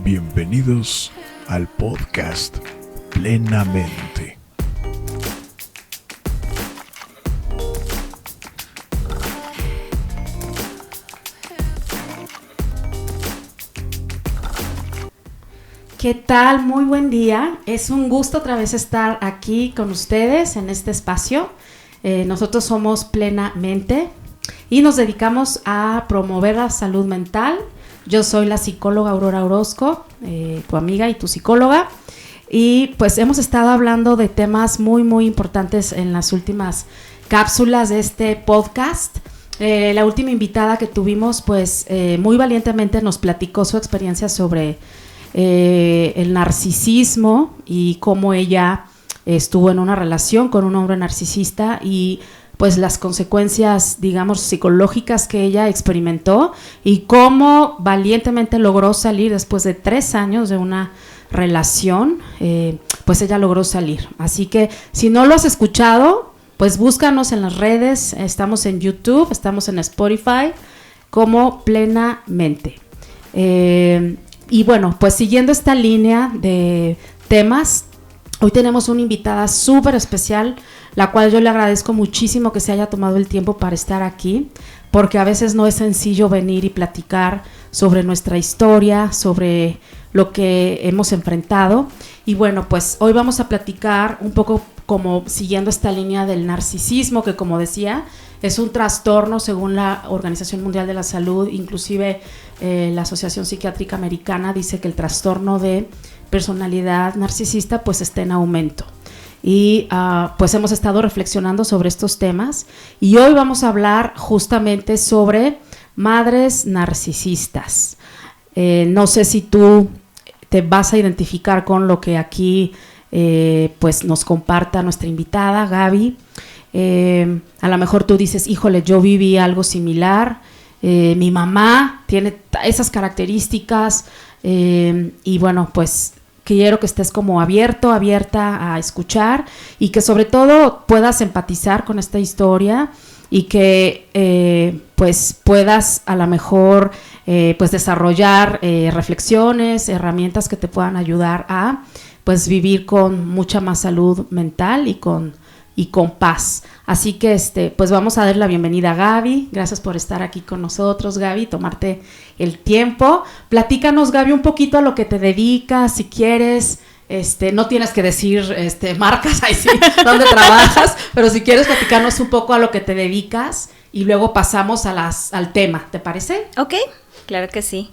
Bienvenidos al podcast Plenamente. ¿Qué tal? Muy buen día. Es un gusto otra vez estar aquí con ustedes en este espacio. Nosotros somos Plenamente y nos dedicamos a promover la salud mental. Yo soy la psicóloga Aurora Orozco, tu amiga y tu psicóloga. Y pues hemos estado hablando de temas muy importantes en las últimas cápsulas de este podcast. La última invitada que tuvimos pues muy valientemente nos platicó su experiencia sobre el narcisismo y cómo ella estuvo en una relación con un hombre narcisista y pues las consecuencias, digamos, psicológicas que ella experimentó y cómo valientemente logró salir después de 3 años de una relación, pues ella logró salir. Así que si no lo has escuchado, pues búscanos en las redes, estamos en YouTube, estamos en Spotify como Plenamente. Y bueno, pues siguiendo esta línea de temas, hoy tenemos una invitada súper especial, la cual yo le agradezco muchísimo que se haya tomado el tiempo para estar aquí, porque a veces no es sencillo venir y platicar sobre nuestra historia, sobre lo que hemos enfrentado. Y bueno, pues hoy vamos a platicar un poco como siguiendo esta línea del narcisismo, que como decía, es un trastorno según la Organización Mundial de la Salud, inclusive la Asociación Psiquiátrica Americana dice que el trastorno de personalidad narcisista pues está en aumento. Y pues hemos estado reflexionando sobre estos temas y hoy vamos a hablar justamente sobre madres narcisistas. No sé si tú te vas a identificar con lo que aquí pues nos comparta nuestra invitada Gaby. A lo mejor tú dices, híjole, yo viví algo similar, mi mamá tiene esas características y bueno, pues quiero que estés como abierta a escuchar y que sobre todo puedas empatizar con esta historia y que pues puedas a lo mejor pues desarrollar reflexiones, herramientas que te puedan ayudar a pues vivir con mucha más salud mental y con paz. Así que pues vamos a dar la bienvenida a Gaby. Gracias por estar aquí con nosotros, Gaby, tomarte el tiempo. Platícanos, Gaby, un poquito a lo que te dedicas, si quieres. No tienes que decir marcas, ahí sí, dónde trabajas, pero si quieres platicarnos un poco a lo que te dedicas y luego pasamos al tema, ¿te parece? Ok, claro que sí.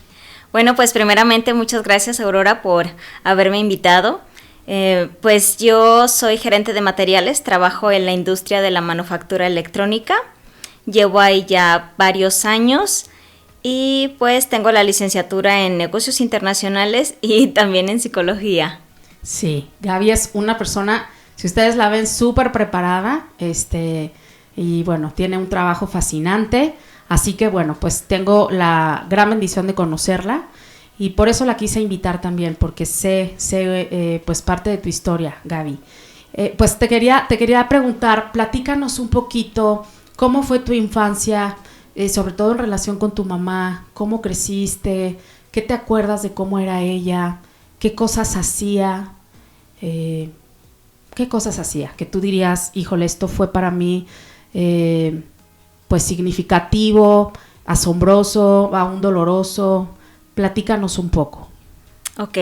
Bueno, pues primeramente muchas gracias, Aurora, por haberme invitado. Pues yo soy gerente de materiales, trabajo en la industria de la manufactura electrónica, llevo ahí ya varios años y pues tengo la licenciatura en negocios internacionales y también en psicología. Sí, Gaby es una persona, si ustedes la ven, súper preparada, y bueno, tiene un trabajo fascinante, así que bueno, pues tengo la gran bendición de conocerla. Y por eso la quise invitar también, porque sé pues parte de tu historia, Gaby. Pues te quería preguntar, platícanos un poquito, ¿cómo fue tu infancia, sobre todo en relación con tu mamá? ¿Cómo creciste? ¿Qué te acuerdas de cómo era ella? ¿Qué cosas hacía? ¿Qué cosas hacía? Que tú dirías, híjole, esto fue para mí pues significativo, asombroso, aún doloroso. Platícanos un poco. Ok,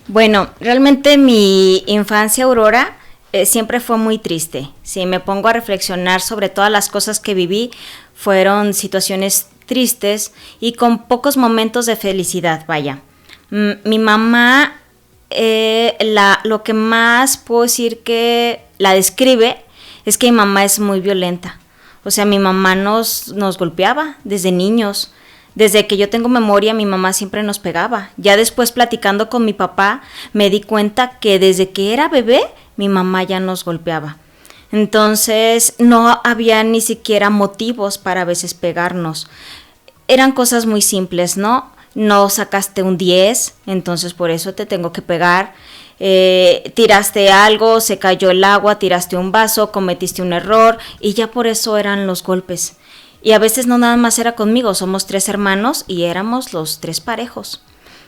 bueno, realmente mi infancia, Aurora, siempre fue muy triste. Si me pongo a reflexionar sobre todas las cosas que viví, fueron situaciones tristes y con pocos momentos de felicidad, vaya. Mi mamá, lo que más puedo decir que la describe es que mi mamá es muy violenta. O sea, mi mamá nos golpeaba desde niños. Desde que yo tengo memoria, mi mamá siempre nos pegaba. Ya después, platicando con mi papá, me di cuenta que desde que era bebé, mi mamá ya nos golpeaba. Entonces, no había ni siquiera motivos para a veces pegarnos. Eran cosas muy simples, ¿no? No sacaste un 10, entonces por eso te tengo que pegar. Tiraste algo, se cayó el agua, tiraste un vaso, cometiste un error y ya por eso eran los golpes. Y a veces no nada más era conmigo, somos 3 hermanos y éramos los 3 parejos.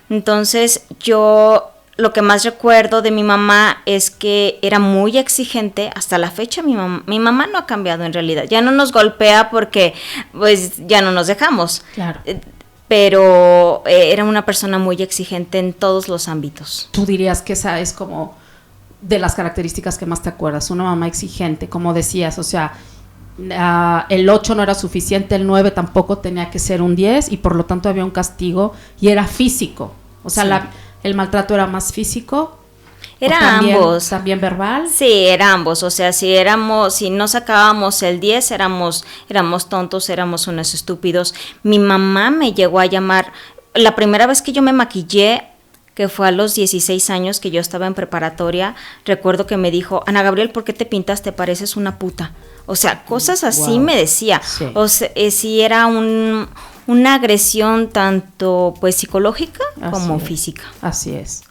Entonces yo lo que más recuerdo de mi mamá es que era muy exigente. Hasta la fecha mi mamá no ha cambiado en realidad. Ya no nos golpea porque pues ya no nos dejamos. Claro. Pero era una persona muy exigente en todos los ámbitos. ¿Tú dirías que esa es como de las características que más te acuerdas? Una mamá exigente, como decías, o sea, el 8 no era suficiente, el 9 tampoco tenía que ser un 10 y por lo tanto había un castigo y era físico. O sea, Sí. El maltrato era más físico. Era también, ambos. ¿También verbal? Sí, era ambos. O sea, si no sacábamos el 10, éramos tontos, éramos unos estúpidos. Mi mamá me llegó a llamar, la primera vez que yo me maquillé, que fue a los 16 años, que yo estaba en preparatoria, recuerdo que me dijo, Ana Gabriel, ¿por qué te pintaste? Pareces una puta. O sea, cosas así Wow. me decía. Sí. O sea, sí era una agresión tanto pues psicológica como física. Así es.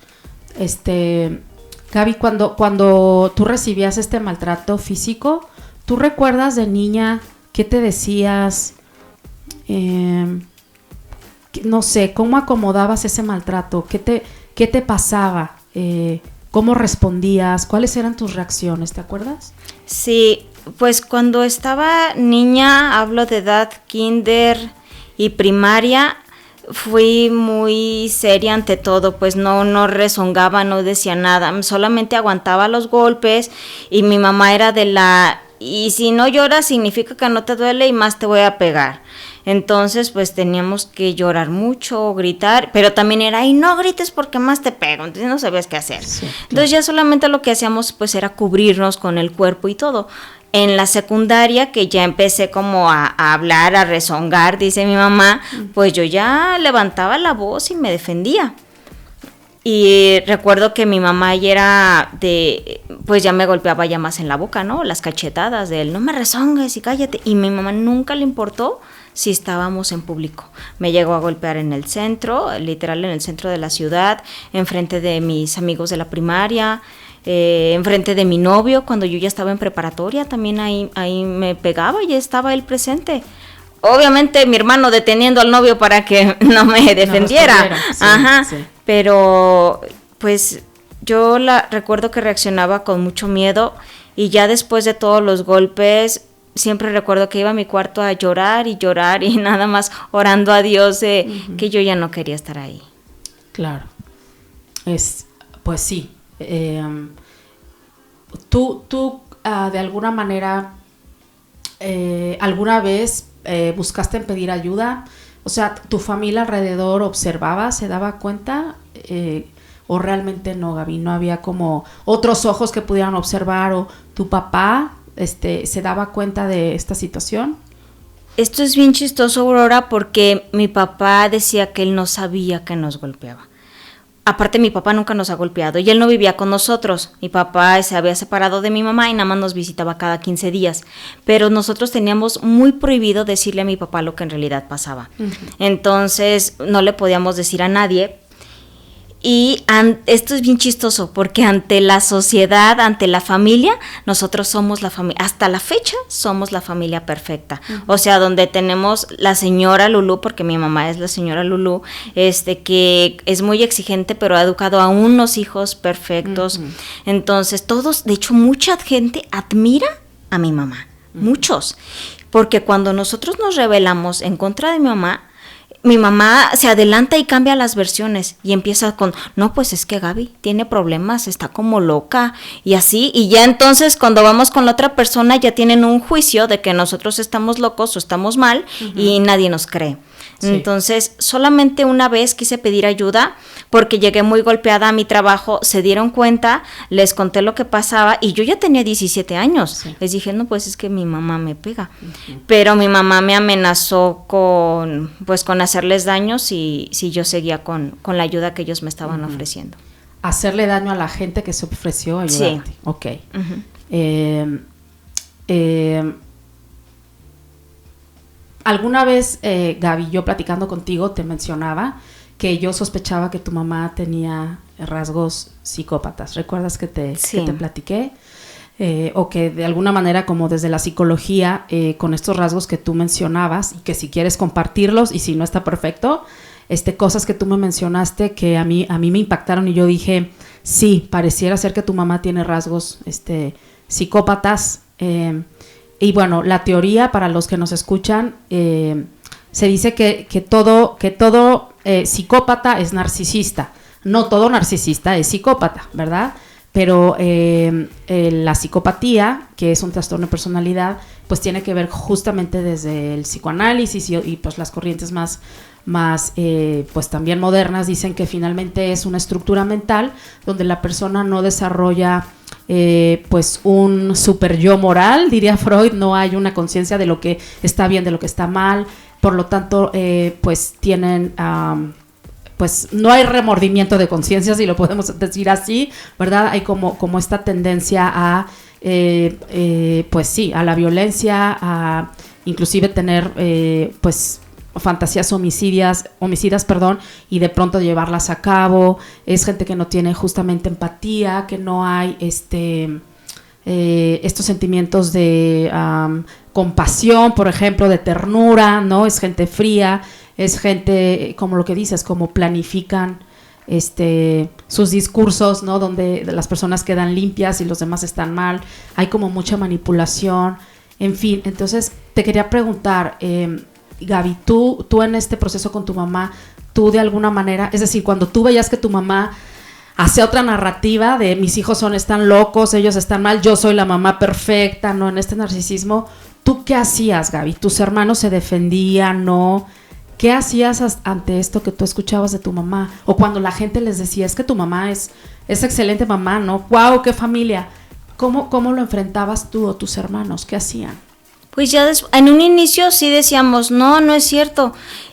Gaby, cuando tú recibías este maltrato físico, ¿tú recuerdas de niña qué te decías? No sé, ¿cómo acomodabas ese maltrato? ¿Qué te pasaba? ¿Cómo respondías? ¿Cuáles eran tus reacciones? ¿Te acuerdas? Sí, pues cuando estaba niña, hablo de edad kinder y primaria, fui muy seria ante todo, pues no rezongaba, no decía nada, solamente aguantaba los golpes y mi mamá era y si no lloras significa que no te duele y más te voy a pegar. Entonces pues teníamos que llorar mucho, gritar, pero también era, y no grites porque más te pego, entonces no sabías qué hacer. Sí, claro. Entonces ya solamente lo que hacíamos pues era cubrirnos con el cuerpo y todo. En la secundaria, que ya empecé como a hablar, a rezongar, dice mi mamá, pues yo ya levantaba la voz y me defendía. Y recuerdo que mi mamá ya era pues ya me golpeaba ya más en la boca, ¿no? Las cachetadas de él, no me rezongues y cállate. Y mi mamá nunca le importó si estábamos en público. Me llegó a golpear en el centro, literal en el centro de la ciudad, enfrente de mis amigos de la primaria, enfrente de mi novio, cuando yo ya estaba en preparatoria, también ahí me pegaba y estaba él presente. Obviamente mi hermano deteniendo al novio para que no me defendiera. No, sí, ajá, sí. Pero pues yo recuerdo que reaccionaba con mucho miedo y ya después de todos los golpes siempre recuerdo que iba a mi cuarto a llorar y nada más orando a Dios que yo ya no quería estar ahí. Claro. Pues sí. Tú de alguna manera, alguna vez buscaste en pedir ayuda, o sea, ¿tu familia alrededor observaba, se daba cuenta? ¿O realmente no, Gaby? ¿No había como otros ojos que pudieran observar? ¿O tu papá se daba cuenta de esta situación? Esto es bien chistoso, Aurora, porque mi papá decía que él no sabía que nos golpeaba. Aparte, mi papá nunca nos ha golpeado y él no vivía con nosotros. Mi papá se había separado de mi mamá y nada más nos visitaba cada 15 días. Pero nosotros teníamos muy prohibido decirle a mi papá lo que en realidad pasaba. Uh-huh. Entonces, no le podíamos decir a nadie. Y esto es bien chistoso porque ante la sociedad, ante la familia, nosotros somos la familia, hasta la fecha somos la familia perfecta. Uh-huh. O sea, donde tenemos la señora Lulú, porque mi mamá es la señora Lulú, que es muy exigente, pero ha educado a unos hijos perfectos. Uh-huh. Entonces, todos, de hecho, mucha gente admira a mi mamá, uh-huh. Muchos. Porque cuando nosotros nos rebelamos en contra de mi mamá se adelanta y cambia las versiones y empieza con, no, pues es que Gaby tiene problemas, está como loca y así, y ya entonces cuando vamos con la otra persona ya tienen un juicio de que nosotros estamos locos o estamos mal, uh-huh. Y nadie nos cree. Sí. Entonces, solamente una vez quise pedir ayuda porque llegué muy golpeada a mi trabajo, se dieron cuenta, les conté lo que pasaba y yo ya tenía 17 años. Sí. Les dije, no, pues es que mi mamá me pega. Uh-huh. Pero mi mamá me amenazó con hacerles daño si yo seguía con la ayuda que ellos me estaban uh-huh. ofreciendo. Hacerle daño a la gente que se ofreció a ayudarte. Sí. Ok. Uh-huh. Alguna vez, Gaby, yo platicando contigo te mencionaba que yo sospechaba que tu mamá tenía rasgos psicópatas. ¿Recuerdas que te platiqué? O que de alguna manera, como desde la psicología, con estos rasgos que tú mencionabas, y que si quieres compartirlos y si no está perfecto, cosas que tú me mencionaste que a mí me impactaron y yo dije, sí, pareciera ser que tu mamá tiene rasgos psicópatas. Y bueno, la teoría, para los que nos escuchan, se dice que todo psicópata es narcisista. No todo narcisista es psicópata, ¿verdad? Pero la psicopatía, que es un trastorno de personalidad, pues tiene que ver justamente desde el psicoanálisis y pues las corrientes más pues también modernas dicen que finalmente es una estructura mental donde la persona no desarrolla pues un super yo moral, diría Freud, no hay una conciencia de lo que está bien, de lo que está mal, por lo tanto pues tienen pues no hay remordimiento de conciencia, si lo podemos decir así, ¿verdad? Hay como esta tendencia a pues sí, a la violencia, a inclusive tener pues fantasías homicidas, y de pronto llevarlas a cabo. Es gente que no tiene justamente empatía, que no hay estos sentimientos de compasión, por ejemplo, de ternura, ¿no? Es gente fría, es gente, como lo que dices, como planifican sus discursos, ¿no? Donde las personas quedan limpias y los demás están mal. Hay como mucha manipulación, en fin. Entonces, te quería preguntar, Gaby, tú en este proceso con tu mamá, tú de alguna manera, es decir, cuando tú veías que tu mamá hacía otra narrativa de mis hijos están locos, ellos están mal, yo soy la mamá perfecta, ¿no? En este narcisismo, ¿tú qué hacías, Gaby? ¿Tus hermanos se defendían, no? ¿Qué hacías ante esto que tú escuchabas de tu mamá? O cuando la gente les decía, es que tu mamá es excelente mamá, ¿no? ¡Wow, qué familia! ¿Cómo lo enfrentabas tú o tus hermanos? ¿Qué hacían? Pues ya en un inicio sí decíamos, no es cierto,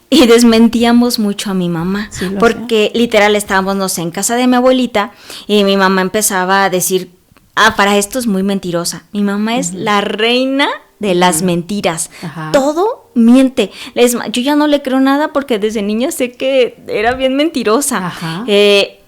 y desmentíamos mucho a mi mamá, sí, porque literal estábamos, no sé, en casa de mi abuelita, y mi mamá empezaba a decir, para esto es muy mentirosa, mi mamá es la reina de las mentiras, todo miente. Yo ya no le creo nada porque desde niña sé que era bien mentirosa.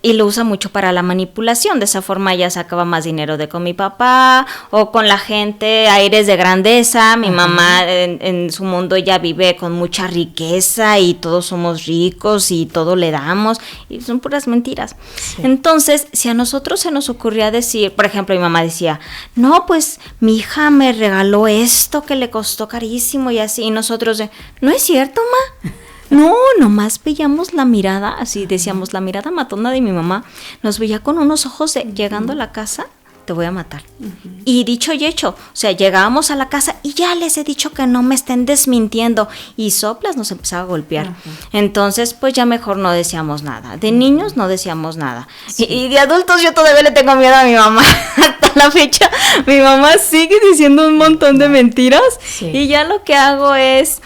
Y lo usa mucho para la manipulación. De esa forma ella sacaba más dinero con mi papá o con la gente, aires de grandeza. Mi mamá en su mundo ella vive con mucha riqueza y todos somos ricos y todo le damos y son puras mentiras. Sí. Entonces, si a nosotros se nos ocurría decir, por ejemplo, mi mamá decía, no, pues mi hija me regaló esto que le costó carísimo y así, y nosotros no es cierto, ma. No, nomás veíamos la mirada, así decíamos, la mirada matona de mi mamá, nos veía con unos ojos llegando a la casa, te voy a matar. Y dicho y hecho, o sea, llegábamos a la casa y ya les he dicho que no me estén desmintiendo, y soplas nos empezaba a golpear. Entonces, pues ya mejor no decíamos nada. De niños no decíamos nada. Sí. Y de adultos yo todavía le tengo miedo a mi mamá. Hasta la fecha, mi mamá sigue diciendo un montón de mentiras, y ya lo que hago es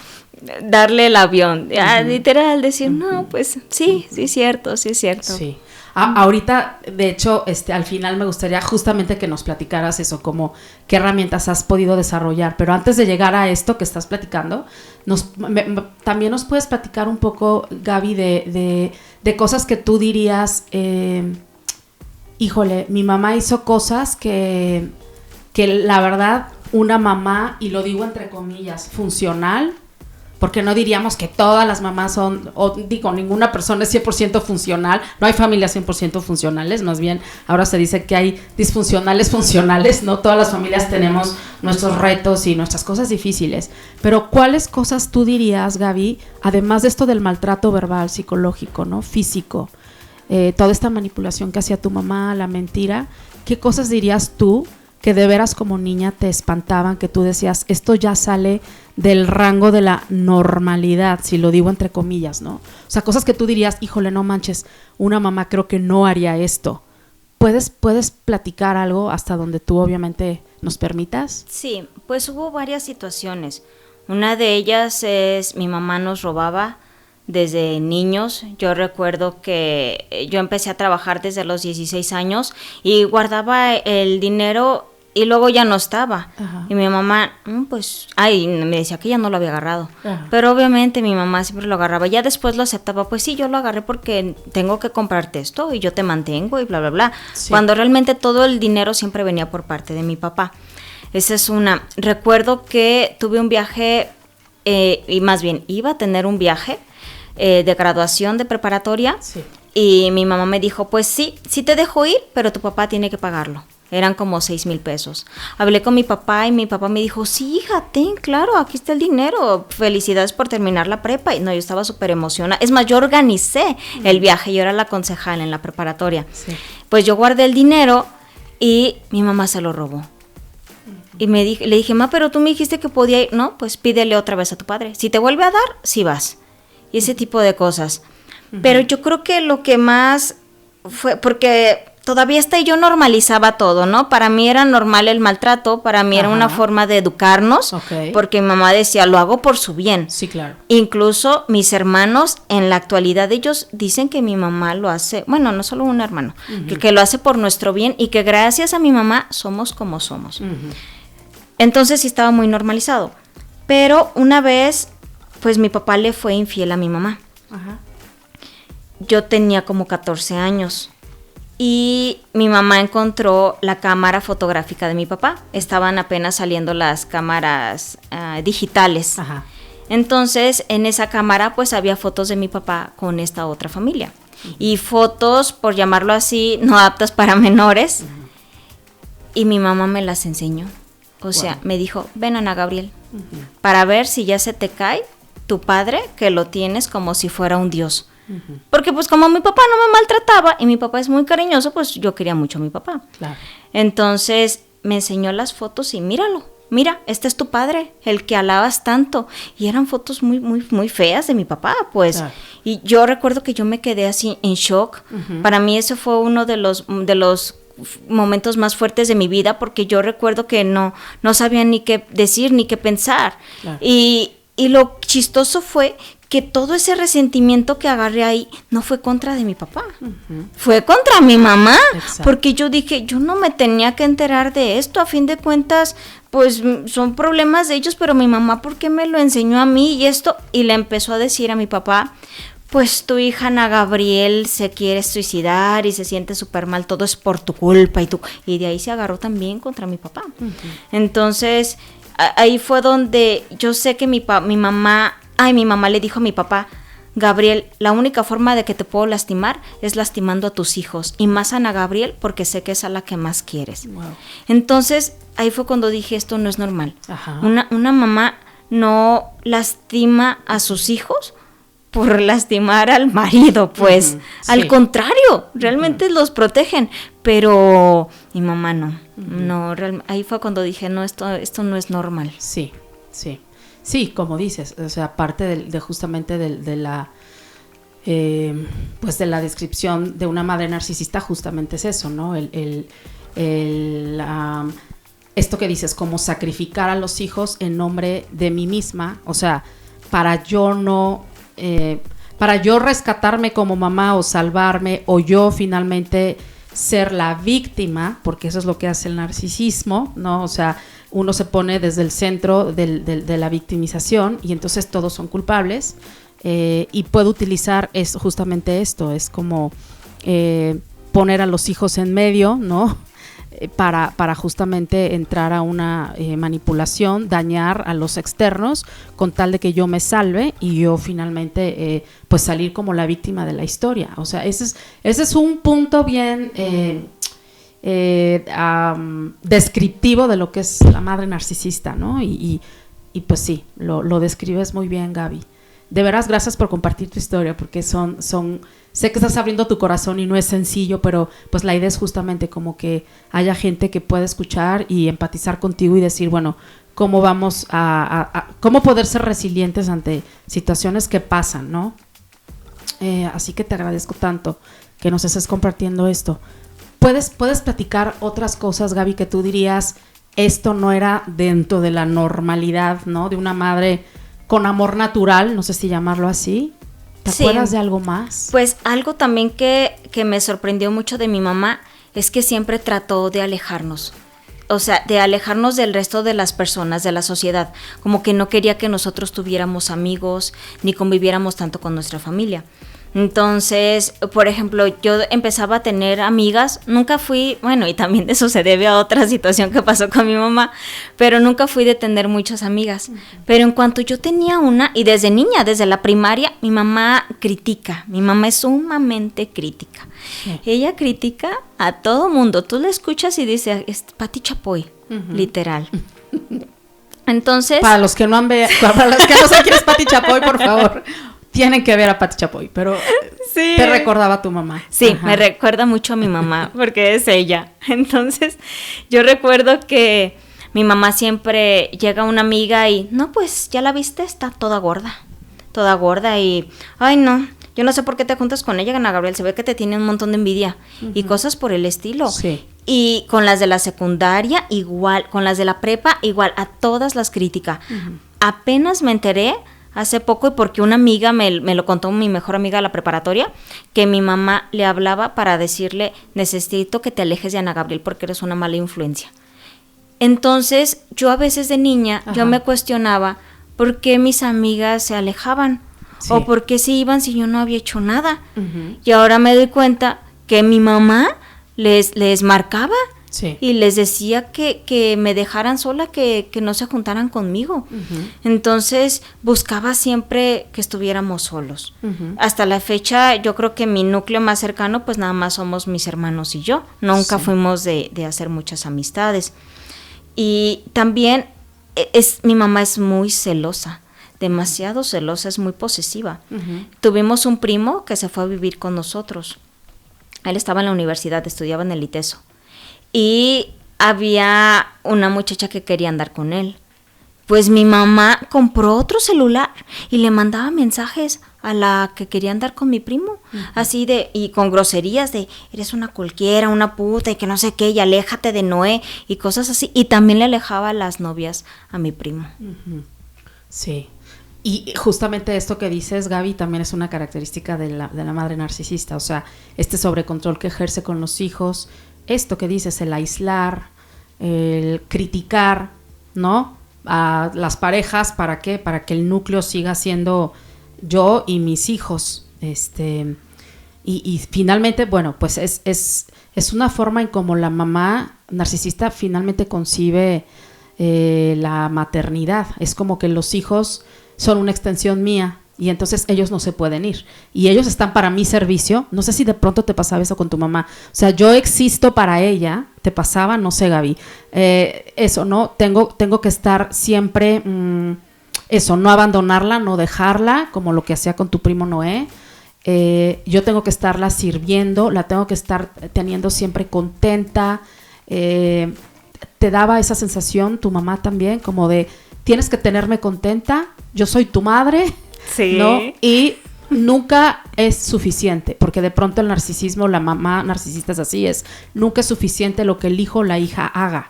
darle el avión, literal, decir, no, pues sí es cierto. Sí. Ahorita, de hecho, al final me gustaría justamente que nos platicaras eso, como qué herramientas has podido desarrollar, pero antes de llegar a esto que estás platicando, también nos puedes platicar un poco, Gaby, de cosas que tú dirías, híjole, mi mamá hizo cosas que la verdad, una mamá, y lo digo entre comillas, funcional, porque no diríamos que todas las mamás son, ninguna persona es 100% funcional, no hay familias 100% funcionales, más bien ahora se dice que hay disfuncionales funcionales, no todas las familias tenemos nuestros retos y nuestras cosas difíciles, pero ¿cuáles cosas tú dirías, Gaby, además de esto del maltrato verbal, psicológico, ¿no? Físico, toda esta manipulación que hacía tu mamá, la mentira, qué cosas dirías tú que de veras como niña te espantaban, que tú decías, esto ya sale del rango de la normalidad, si lo digo entre comillas, ¿no? O sea, cosas que tú dirías, híjole, no manches, una mamá creo que no haría esto. ¿Puedes platicar algo hasta donde tú obviamente nos permitas? Sí, pues hubo varias situaciones. Una de ellas es, mi mamá nos robaba desde niños. Yo recuerdo que yo empecé a trabajar desde los 16 años y guardaba el dinero y luego ya no estaba. Y mi mamá, me decía que ya no lo había agarrado. Pero obviamente mi mamá siempre lo agarraba. Ya después lo aceptaba, pues sí, yo lo agarré porque tengo que comprarte esto y yo te mantengo y bla, bla, bla. Sí. Cuando realmente todo el dinero siempre venía por parte de mi papá. Esa es una. Recuerdo que tuve un viaje, y más bien iba a tener un viaje de graduación de preparatoria. Sí. Y mi mamá me dijo, pues sí te dejo ir, pero tu papá tiene que pagarlo. Eran como 6,000 pesos. Hablé con mi papá y mi papá me dijo, sí, hija, ten, claro, aquí está el dinero. Felicidades por terminar la prepa. Y no, yo estaba súper emocionada. Es más, yo organicé el viaje. Yo era la concejal en la preparatoria. Sí. Pues yo guardé el dinero y mi mamá se lo robó. Y le dije, ma, pero tú me dijiste que podía ir. No, pues pídele otra vez a tu padre. Si te vuelve a dar, sí vas. Y ese tipo de cosas. Pero yo creo que lo que más fue, porque todavía hasta yo normalizaba todo, ¿no? Para mí era normal el maltrato, para mí era una forma de educarnos, porque mi mamá decía, lo hago por su bien. Sí, claro. Incluso mis hermanos, en la actualidad, ellos dicen que mi mamá lo hace, bueno, no solo un hermano, que lo hace por nuestro bien y que gracias a mi mamá somos como somos. Entonces sí estaba muy normalizado. Pero una vez, pues mi papá le fue infiel a mi mamá. Ajá. Yo tenía como 14 años y mi mamá encontró la cámara fotográfica de mi papá. Estaban apenas saliendo las cámaras digitales. Ajá. Entonces, en esa cámara pues había fotos de mi papá con esta otra familia. Y fotos, por llamarlo así, no aptas para menores. Y mi mamá me las enseñó. O sea, me dijo, ven Ana Gabriel, para ver si ya se te cae tu padre, que lo tienes como si fuera un dios. Porque pues como mi papá no me maltrataba y mi papá es muy cariñoso, pues yo quería mucho a mi papá. Claro. Entonces me enseñó las fotos y míralo, mira, este es tu padre, el que alabas tanto. Y eran fotos muy, muy, muy feas de mi papá, pues. Claro. Y yo recuerdo que yo me quedé así en shock. Para mí ese fue uno de los momentos más fuertes de mi vida, porque yo recuerdo que no sabía ni qué decir ni qué pensar. Claro. Y lo chistoso fue que todo ese resentimiento que agarré ahí no fue contra de mi papá, fue contra mi mamá. Exacto. Porque yo dije, yo no me tenía que enterar de esto, a fin de cuentas, pues son problemas de ellos, pero mi mamá, ¿por qué me lo enseñó a mí y esto? Y le empezó a decir a mi papá, pues tu hija Ana Gabriel se quiere suicidar y se siente súper mal, todo es por tu culpa, y de ahí se agarró también contra mi papá. Entonces, ahí fue donde yo sé que mi mamá le dijo a mi papá, Gabriel, la única forma de que te puedo lastimar es lastimando a tus hijos, y más a Ana Gabriel porque sé que es a la que más quieres. Wow. Entonces, ahí fue cuando dije, esto no es normal. Ajá. Una mamá no lastima a sus hijos por lastimar al marido, pues. Sí. Al contrario, realmente los protegen, pero mi mamá no. No, ahí fue cuando dije, no, esto no es normal. Sí, sí. Sí, como dices, o sea, parte de justamente de la pues de la descripción de una madre narcisista, justamente es eso, ¿no? Esto que dices, como sacrificar a los hijos en nombre de mí misma, o sea, para yo rescatarme como mamá o salvarme, o yo finalmente ser la víctima, porque eso es lo que hace el narcisismo, ¿no? O sea, uno se pone desde el centro de la victimización y entonces todos son culpables, y puedo utilizar justamente esto, es como poner a los hijos en medio, ¿no? Para justamente entrar a una manipulación, dañar a los externos con tal de que yo me salve y yo finalmente pues salir como la víctima de la historia. O sea, ese es un punto bien descriptivo de lo que es la madre narcisista, ¿no? Y pues sí, lo describes muy bien, Gaby. De veras, gracias por compartir tu historia, porque sé que estás abriendo tu corazón y no es sencillo, pero pues la idea es justamente como que haya gente que pueda escuchar y empatizar contigo y decir, bueno, cómo vamos cómo poder ser resilientes ante situaciones que pasan, ¿no? Así que te agradezco tanto que nos estés compartiendo esto. ¿Puedes platicar otras cosas, Gaby, que tú dirías, esto no era dentro de la normalidad, ¿no? De una madre con amor natural, no sé si llamarlo así. ¿Te acuerdas de algo más? Pues algo también que me sorprendió mucho de mi mamá es que siempre trató de alejarnos. O sea, de alejarnos del resto de las personas, de la sociedad. Como que no quería que nosotros tuviéramos amigos ni conviviéramos tanto con nuestra familia. Entonces, por ejemplo, yo empezaba a tener amigas, nunca fui, bueno, y también eso se debe a otra situación que pasó con mi mamá, pero nunca fui de tener muchas amigas. Pero en cuanto yo tenía una, y desde niña, desde la primaria, mi mamá critica, mi mamá es sumamente crítica. Sí. Ella critica a todo mundo, tú la escuchas y dice, es Pati Chapoy, literal. Entonces... Para los que no saben quién es Pati Chapoy, por favor... Tienen que ver a Pati Chapoy, pero sí. Te recordaba a tu mamá. Sí, me recuerda mucho a mi mamá, porque es ella. Entonces, yo recuerdo que mi mamá siempre llega una amiga y, no, pues, ¿ya la viste? Está toda gorda y, ay, no, yo no sé por qué te juntas con ella, Ana Gabriel, se ve que te tiene un montón de envidia y cosas por el estilo. Sí. Y con las de la secundaria, igual, con las de la prepa, igual, a todas las critica. Apenas me enteré hace poco, y porque una amiga me lo contó, mi mejor amiga de la preparatoria, que mi mamá le hablaba para decirle, necesito que te alejes de Ana Gabriel porque eres una mala influencia. Entonces, yo a veces de niña, yo me cuestionaba por qué mis amigas se alejaban, o por qué se iban si yo no había hecho nada. Y ahora me doy cuenta que mi mamá les marcaba. Sí. Y les decía que me dejaran sola, que no se juntaran conmigo. Entonces buscaba siempre que estuviéramos solos. Hasta la fecha yo creo que mi núcleo más cercano pues nada más somos mis hermanos y yo. Nunca fuimos de hacer muchas amistades. Y también mi mamá es muy celosa, demasiado celosa, es muy posesiva. Tuvimos un primo que se fue a vivir con nosotros. Él estaba en la universidad, estudiaba en el ITESO. Y había una muchacha que quería andar con él. Pues mi mamá compró otro celular y le mandaba mensajes a la que quería andar con mi primo, así y con groserías de, eres una cualquiera, una puta, y que no sé qué, y aléjate de Noé, y cosas así. Y también le alejaba a las novias a mi primo. Sí. Y justamente esto que dices, Gaby, también es una característica de la madre narcisista. O sea, este sobrecontrol que ejerce con los hijos, esto que dices, el aislar, el criticar, ¿no? A las parejas, ¿para qué? Para que el núcleo siga siendo yo y mis hijos. Y finalmente, bueno, pues es una forma en cómo la mamá narcisista finalmente concibe la maternidad. Es como que los hijos son una extensión mía. Y entonces ellos no se pueden ir. Y ellos están para mi servicio. No sé si de pronto te pasaba eso con tu mamá. O sea, yo existo para ella. ¿Te pasaba? No sé, Gaby. Eso, ¿no? Tengo que estar siempre... eso, no abandonarla, no dejarla, como lo que hacía con tu primo Noé. Yo tengo que estarla sirviendo. La tengo que estar teniendo siempre contenta. ¿Te daba esa sensación tu mamá también? Como de, tienes que tenerme contenta. Yo soy tu madre. Sí. ¿No? Y nunca es suficiente, porque de pronto el narcisismo, la mamá narcisista es así, nunca es suficiente lo que el hijo o la hija haga.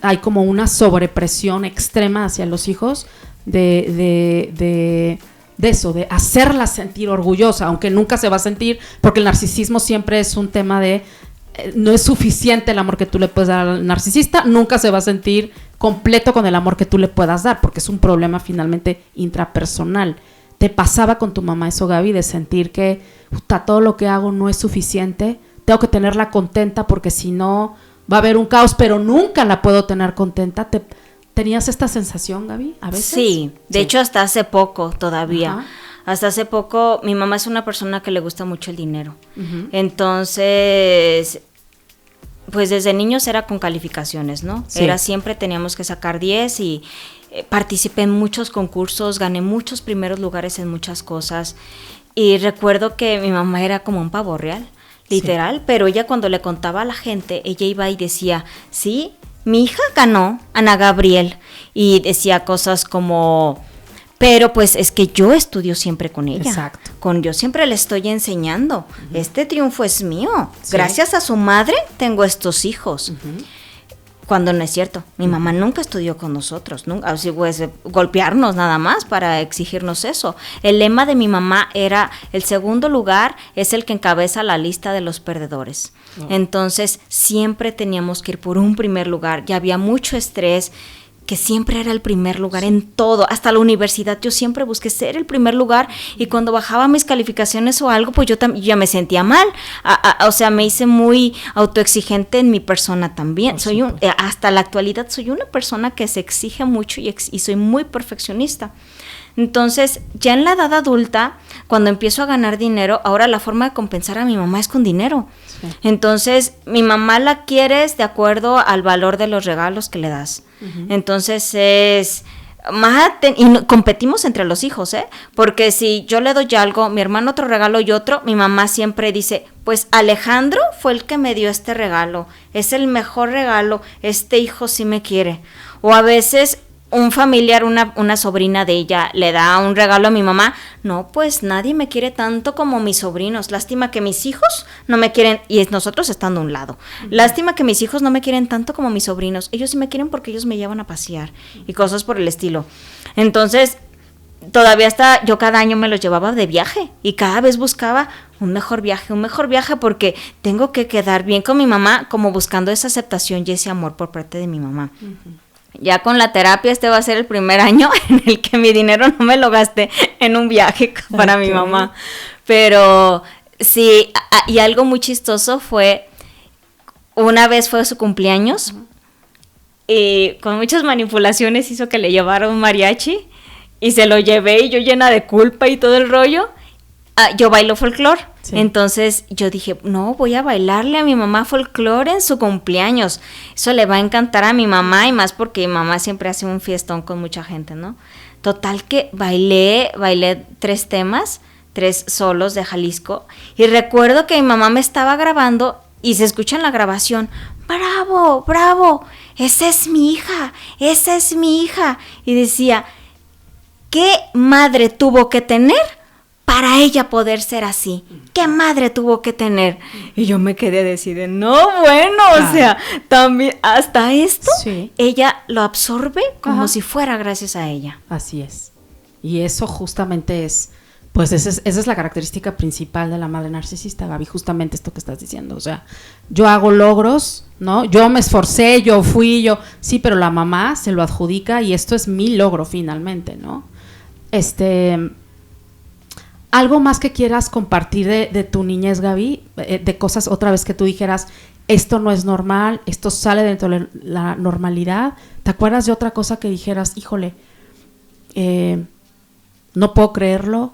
Hay como una sobrepresión extrema hacia los hijos de eso, de hacerla sentir orgullosa, aunque nunca se va a sentir, porque el narcisismo siempre es un tema de no es suficiente el amor que tú le puedes dar al narcisista, nunca se va a sentir completo con el amor que tú le puedas dar, porque es un problema finalmente intrapersonal. ¿Te pasaba con tu mamá eso, Gaby, de sentir que todo lo que hago no es suficiente? Tengo que tenerla contenta porque si no va a haber un caos, pero nunca la puedo tener contenta. ¿Tenías esta sensación, Gaby, a veces? Sí, de hecho hasta hace poco todavía. Hasta hace poco, mi mamá es una persona que le gusta mucho el dinero. Entonces, pues desde niños era con calificaciones, ¿no? Sí. Siempre teníamos que sacar 10 y participé en muchos concursos, gané muchos primeros lugares en muchas cosas. Y recuerdo que mi mamá era como un pavo real, literal, sí. Pero ella cuando le contaba a la gente, ella iba y decía, sí, mi hija ganó, Ana Gabriel, y decía cosas como... Pero pues es que yo estudio siempre con ella. Exacto. Yo siempre le estoy enseñando. Este triunfo es mío. Sí. Gracias a su madre tengo estos hijos. Cuando no es cierto. Mi mamá nunca estudió con nosotros. Nunca, así pues, golpearnos nada más para exigirnos eso. El lema de mi mamá era, el segundo lugar es el que encabeza la lista de los perdedores. Entonces siempre teníamos que ir por un primer lugar. Ya había mucho estrés que siempre era el primer lugar en todo, hasta la universidad yo siempre busqué ser el primer lugar, y cuando bajaba mis calificaciones o algo, pues yo ya me sentía mal, o sea, me hice muy autoexigente en mi persona también. Hasta la actualidad soy una persona que se exige mucho y soy muy perfeccionista. Entonces, ya en la edad adulta, cuando empiezo a ganar dinero, ahora la forma de compensar a mi mamá es con dinero. Sí. Entonces, mi mamá la quieres de acuerdo al valor de los regalos que le das. Uh-huh. Entonces, y competimos entre los hijos, porque si yo le doy algo, mi hermano otro regalo y otro, mi mamá siempre dice, pues Alejandro fue el que me dio este regalo, es el mejor regalo, este hijo sí me quiere. O a veces un familiar, una sobrina de ella le da un regalo a mi mamá, no, pues nadie me quiere tanto como mis sobrinos, lástima que mis hijos no me quieren, y es nosotros estando a un lado, lástima que mis hijos no me quieren tanto como mis sobrinos, ellos sí me quieren porque ellos me llevan a pasear y cosas por el estilo. Entonces, todavía yo cada año me los llevaba de viaje y cada vez buscaba un mejor viaje porque tengo que quedar bien con mi mamá, como buscando esa aceptación y ese amor por parte de mi mamá. Uh-huh. Ya con la terapia va a ser el primer año en el que mi dinero no me lo gasté en un viaje para mi mamá. Pero sí, y algo muy chistoso fue, una vez fue su cumpleaños, uh-huh, y con muchas manipulaciones hizo que le llevara un mariachi y se lo llevé y yo llena de culpa y todo el rollo. Yo bailo folclore, sí. Entonces yo dije, no, voy a bailarle a mi mamá folclore en su cumpleaños, eso le va a encantar a mi mamá, y más porque mi mamá siempre hace un fiestón con mucha gente, ¿no? Total que bailé 3 temas, 3 solos de Jalisco, y recuerdo que mi mamá me estaba grabando y se escucha en la grabación, bravo, bravo, esa es mi hija, y decía, ¿qué madre tuvo que tener para ella poder ser así? ¿Qué madre tuvo que tener? Y yo me quedé decir, no, bueno, o sea, también hasta esto, sí, ella lo absorbe como, ajá, si fuera gracias a ella. Así es. Y eso justamente es, pues esa es la característica principal de la madre narcisista, Gaby, justamente esto que estás diciendo. O sea, yo hago logros, ¿no? Yo me esforcé, sí, pero la mamá se lo adjudica y esto es mi logro finalmente, ¿no? ¿Algo más que quieras compartir de tu niñez, Gaby? De cosas otra vez que tú dijeras, esto no es normal, esto sale dentro de la normalidad. ¿Te acuerdas de otra cosa que dijeras, híjole, no puedo creerlo?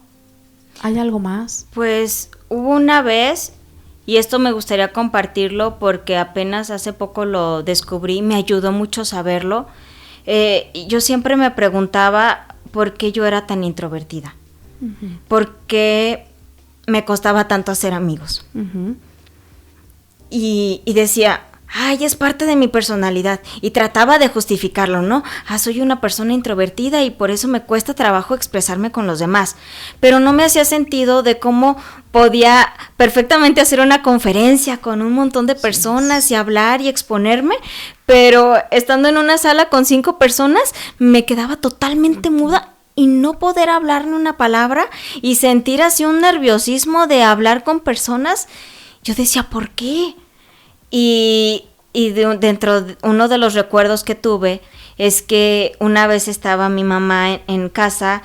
¿Hay algo más? Pues hubo una vez, y esto me gustaría compartirlo porque apenas hace poco lo descubrí, me ayudó mucho saberlo. Yo siempre me preguntaba por qué yo era tan introvertida. Uh-huh. Porque me costaba tanto hacer amigos. Uh-huh. Y decía, ay, es parte de mi personalidad, y trataba de justificarlo, ¿no? Soy una persona introvertida y por eso me cuesta trabajo expresarme con los demás, pero no me hacía sentido de cómo podía perfectamente hacer una conferencia con un montón de personas, sí, y hablar y exponerme, pero estando en una sala con 5 personas me quedaba totalmente muda y no poder hablar ni una palabra y sentir así un nerviosismo de hablar con personas. Yo decía, ¿por qué? Y dentro de uno de los recuerdos que tuve es que una vez estaba mi mamá en casa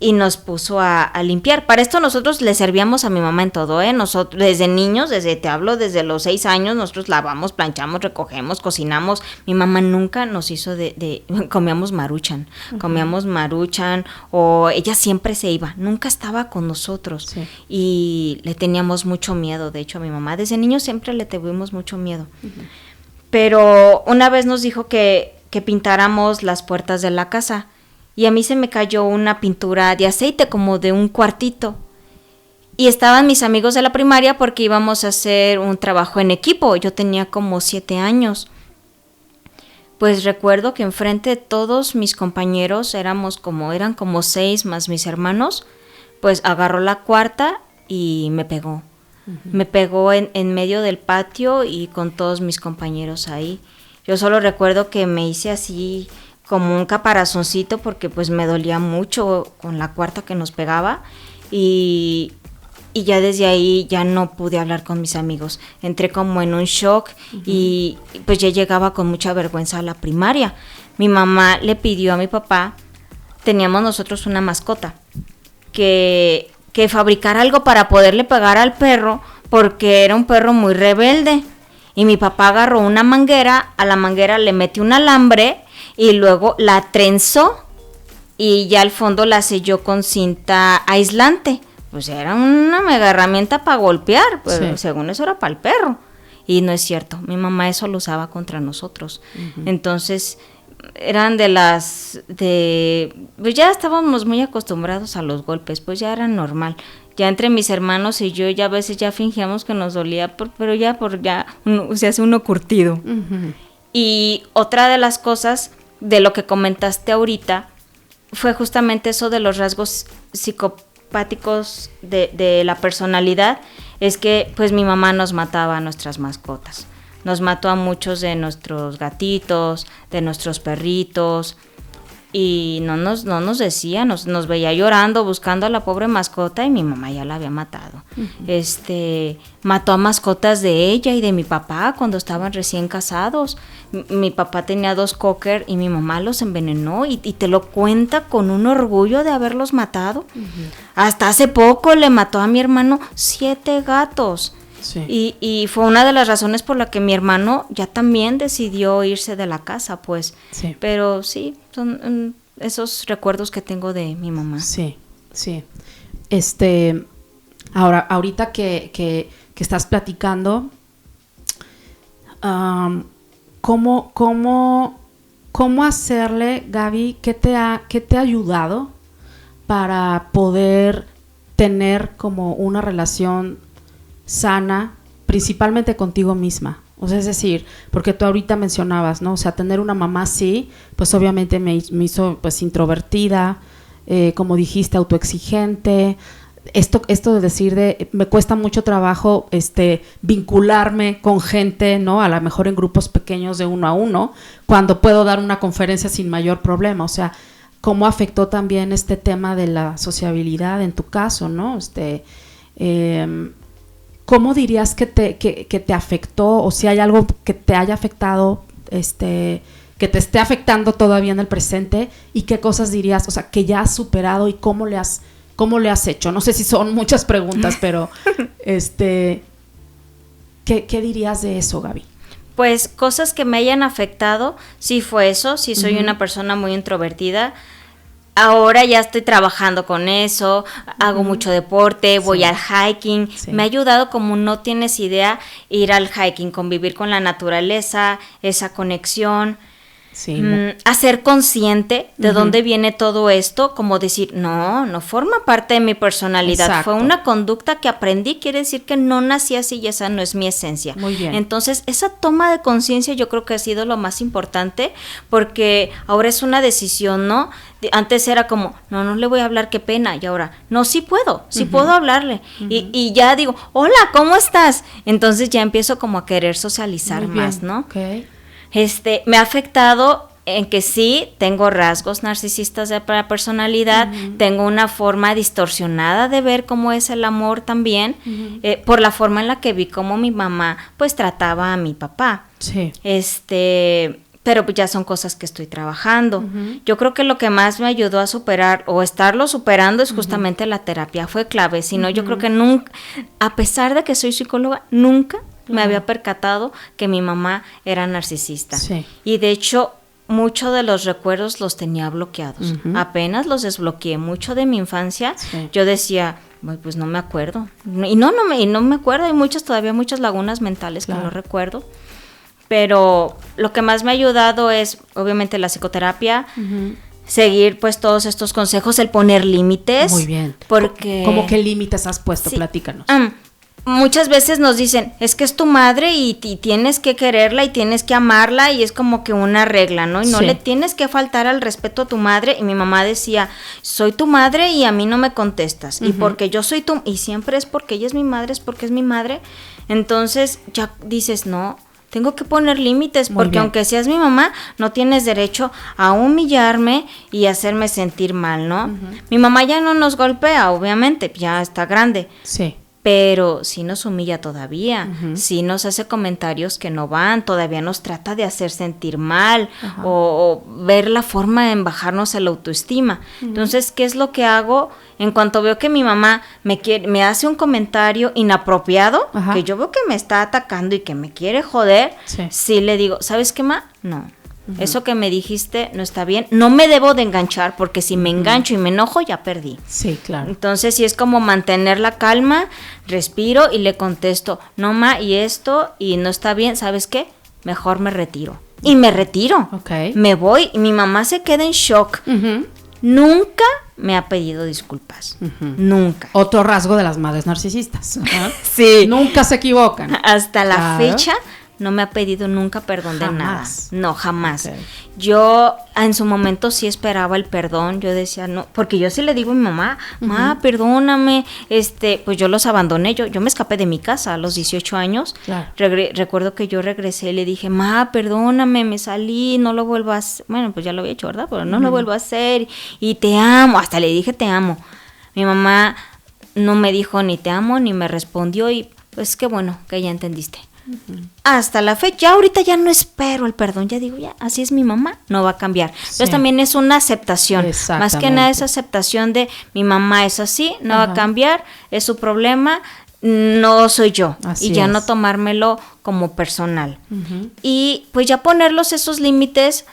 y nos puso a limpiar. Para esto nosotros le servíamos a mi mamá en todo, nosotros desde niños, desde los 6 años, nosotros lavamos, planchamos, recogemos, cocinamos. Mi mamá nunca nos hizo comíamos Maruchan, uh-huh, comíamos Maruchan, o ella siempre se iba, nunca estaba con nosotros, sí, y le teníamos mucho miedo. De hecho, a mi mamá desde niños siempre le tuvimos mucho miedo. Uh-huh. Pero una vez nos dijo que pintáramos las puertas de la casa, y a mí se me cayó una pintura de aceite como de un cuartito, y estaban mis amigos de la primaria porque íbamos a hacer un trabajo en equipo. Yo tenía como 7 años. Pues recuerdo que enfrente de todos mis compañeros, eran como 6 más mis hermanos, pues agarró la cuarta y me pegó. Uh-huh. Me pegó en medio del patio y con todos mis compañeros ahí. Yo solo recuerdo que me hice así como un caparazoncito porque pues me dolía mucho con la cuarta que nos pegaba, y y ya desde ahí ya no pude hablar con mis amigos. Entré como en un shock y pues ya llegaba con mucha vergüenza a la primaria. Mi mamá le pidió a mi papá, teníamos nosotros una mascota, que fabricara algo para poderle pegar al perro, porque era un perro muy rebelde. Y mi papá agarró una manguera, a la manguera le metió un alambre y luego la trenzó y ya al fondo la selló con cinta aislante. Pues era una mega herramienta para golpear, pero según eso era para el perro. Y no es cierto, mi mamá eso lo usaba contra nosotros. Entonces eran pues ya estábamos muy acostumbrados a los golpes, pues ya era normal. Ya entre mis hermanos y yo ya a veces ya fingíamos que nos dolía, pero ya se hace uno curtido. Y otra de las cosas de lo que comentaste ahorita fue justamente eso de los rasgos psicopáticos de la personalidad, es que pues mi mamá nos mataba a nuestras mascotas. Nos mató a muchos de nuestros gatitos, de nuestros perritos, y no nos decía, nos veía llorando buscando a la pobre mascota y mi mamá ya la había matado. Mató a mascotas de ella y de mi papá cuando estaban recién casados. Mi papá tenía 2 cocker y mi mamá los envenenó y te lo cuenta con un orgullo de haberlos matado. Hasta hace poco le mató a mi hermano 7 gatos. Sí. Y fue una de las razones por la que mi hermano ya también decidió irse de la casa, pues. Sí. Pero sí, son esos recuerdos que tengo de mi mamá. Sí. Ahorita que estás platicando, ¿cómo hacerle, Gaby? ¿Qué te ha ayudado para poder tener como una relación sana, principalmente contigo misma? O sea, es decir, porque tú ahorita mencionabas, ¿no? O sea, tener una mamá así, pues obviamente me hizo pues introvertida, como dijiste, autoexigente. Esto de decir me cuesta mucho trabajo vincularme con gente, ¿no? A lo mejor en grupos pequeños de 1 a 1, cuando puedo dar una conferencia sin mayor problema. O sea, ¿cómo afectó también este tema de la sociabilidad en tu caso, ¿no? ¿Cómo dirías que te afectó, o si hay algo que te haya afectado, que te esté afectando todavía en el presente, y qué cosas dirías, o sea, que ya has superado y cómo le has hecho? No sé si son muchas preguntas, pero ¿qué dirías de eso, Gaby? Pues cosas que me hayan afectado, sí fue eso, sí soy una persona muy introvertida. Ahora ya estoy trabajando con eso, hago mucho deporte, voy al hiking. Me ha ayudado, como no tienes idea, ir al hiking, convivir con la naturaleza, esa conexión. Hacer consciente de dónde viene todo esto, como decir, no forma parte de mi personalidad. Exacto. Fue una conducta que aprendí, quiere decir que no nací así y esa no es mi esencia. Muy bien. Entonces, esa toma de conciencia yo creo que ha sido lo más importante, porque ahora es una decisión, ¿no? Antes era como, no le voy a hablar, qué pena, y ahora, no, sí puedo hablarle. Y ya digo, hola, ¿cómo estás? Entonces ya empiezo como a querer socializar más, ¿no? Okay. Me ha afectado en que sí, tengo rasgos narcisistas de la personalidad, tengo una forma distorsionada de ver cómo es el amor también, por la forma en la que vi cómo mi mamá pues trataba a mi papá. Sí. Pero ya son cosas que estoy trabajando. Yo creo que lo que más me ayudó a superar o estarlo superando es justamente la terapia, fue clave. Si no, yo creo que nunca, a pesar de que soy psicóloga, nunca me había percatado que mi mamá era narcisista. Sí. Y de hecho, muchos de los recuerdos los tenía bloqueados. Apenas los desbloqueé. Mucho de mi infancia, yo decía, pues no me acuerdo. Y no me acuerdo. Hay todavía muchas lagunas mentales que no recuerdo. Pero lo que más me ha ayudado es, obviamente, la psicoterapia, seguir pues todos estos consejos, el poner límites. Muy bien. Porque ¿Cómo qué límites has puesto? Sí. Platícanos. Muchas veces nos dicen, es que es tu madre y tienes que quererla y tienes que amarla, y es como que una regla, ¿no? Y no le tienes que faltar al respeto a tu madre. Y mi mamá decía, soy tu madre y a mí no me contestas. Y porque yo soy y siempre es porque ella es mi madre, es porque es mi madre. Entonces ya dices, no, tengo que poner límites, porque aunque seas mi mamá, no tienes derecho a humillarme y hacerme sentir mal, ¿no? Mi mamá ya no nos golpea, obviamente, ya está grande. Sí. pero sí nos humilla todavía, Uh-huh. sí nos hace comentarios que no van, todavía nos trata de hacer sentir mal, o ver la forma en bajarnos la autoestima. Uh-huh. Entonces, ¿qué es lo que hago? En cuanto veo que mi mamá me hace un comentario inapropiado, Ajá. que yo veo que me está atacando y que me quiere joder, Sí. sí le digo, ¿sabes qué, ma? No. Eso que me dijiste no está bien, no me debo de enganchar, porque si me engancho y me enojo, ya perdí. Sí, claro. Entonces sí es como mantener la calma, respiro y le contesto, no, ma, y esto, y no está bien, ¿sabes qué? Mejor me retiro. Y me retiro. Ok. Me voy y mi mamá se queda en shock. Uh-huh. Nunca me ha pedido disculpas. Ujú. Nunca. Otro rasgo de las madres narcisistas. Ajá. Sí. Nunca se equivocan. Hasta la Claro. fecha no me ha pedido nunca perdón de nada. Jamás. No, jamás. Ok. Yo en su momento sí esperaba el perdón. Yo decía, no, porque yo sí le digo a mi mamá, ma, perdóname, pues yo los abandoné. Yo me escapé de mi casa a los 18 años. Claro. Recuerdo que yo regresé y le dije, ma, perdóname, me salí, no lo vuelvo a hacer. Bueno, pues ya lo había hecho, ¿verdad? Pero no lo vuelvo a hacer y te amo. Hasta le dije, te amo. Mi mamá no me dijo ni te amo ni me respondió y pues qué bueno que ya entendiste. Hasta la fecha, ahorita ya no espero el perdón, ya digo, ya, así es mi mamá, no va a cambiar. Entonces Sí. también es una aceptación, más que Exactamente. nada es aceptación de mi mamá es así, no va Ajá. a cambiar, es su problema, no soy yo. Así y ya es. no tomármelo como personal. Ujú. Y pues ya ponerlos esos límites.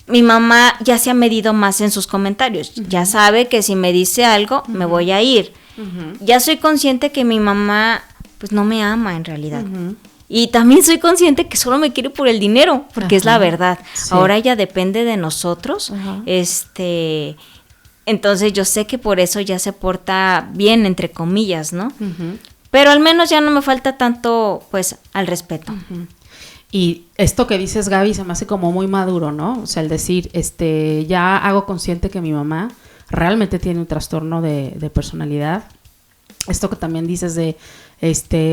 Mi mamá ya se ha medido más en sus comentarios, ya sabe que si me dice algo, me voy a ir. Ujú. Ya soy consciente que mi mamá pues no me ama en realidad. Ujú. Y también soy consciente que solo me quiere por el dinero, porque es la Ajá. verdad. Sí. Ahora ella depende de nosotros. Ajá. Entonces yo sé que por eso ya se porta bien, entre comillas, ¿no? Ujú. Pero al menos ya no me falta tanto, pues, al respeto. Y esto que dices, Gaby, se me hace como muy maduro, ¿no? O sea, el decir, ya hago consciente que mi mamá realmente tiene un trastorno de personalidad. Esto que también dices de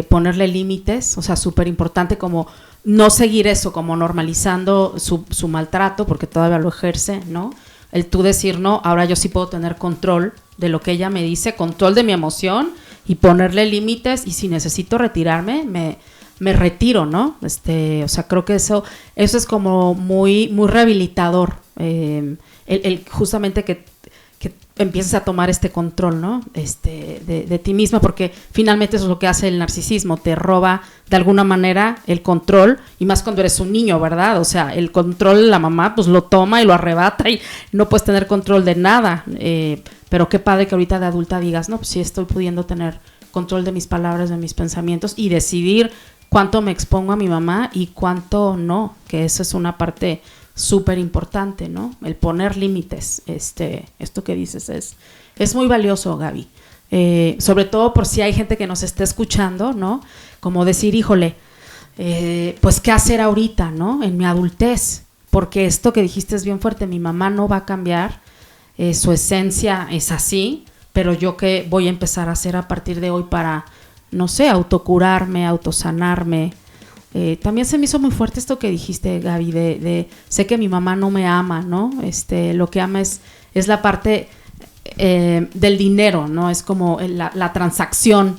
ponerle límites, o sea, súper importante como no seguir eso, como normalizando su maltrato, porque todavía lo ejerce, ¿no? El tú decir, no, ahora yo sí puedo tener control de lo que ella me dice, control de mi emoción y ponerle límites, y si necesito retirarme, me retiro, ¿no? O sea, creo que eso es como muy, muy rehabilitador, el justamente que empieces a tomar este control, ¿no? De ti misma, porque finalmente eso es lo que hace el narcisismo, te roba de alguna manera el control, y más cuando eres un niño, ¿verdad? O sea, el control la mamá pues lo toma y lo arrebata y no puedes tener control de nada, pero qué padre que ahorita de adulta digas, no, pues sí estoy pudiendo tener control de mis palabras, de mis pensamientos y decidir cuánto me expongo a mi mamá y cuánto no, que eso es una parte súper importante, ¿no? El poner límites, esto que dices es muy valioso, Gaby. Sobre todo por si hay gente que nos esté escuchando, ¿no? Como decir, híjole, pues qué hacer ahorita, ¿no? En mi adultez, porque esto que dijiste es bien fuerte, mi mamá no va a cambiar, su esencia es así, pero yo qué voy a empezar a hacer a partir de hoy para, no sé, autocurarme, autosanarme. También se me hizo muy fuerte esto que dijiste, Gaby, de sé que mi mamá no me ama, ¿no? Lo que ama es la parte del dinero, ¿no? Es como la transacción.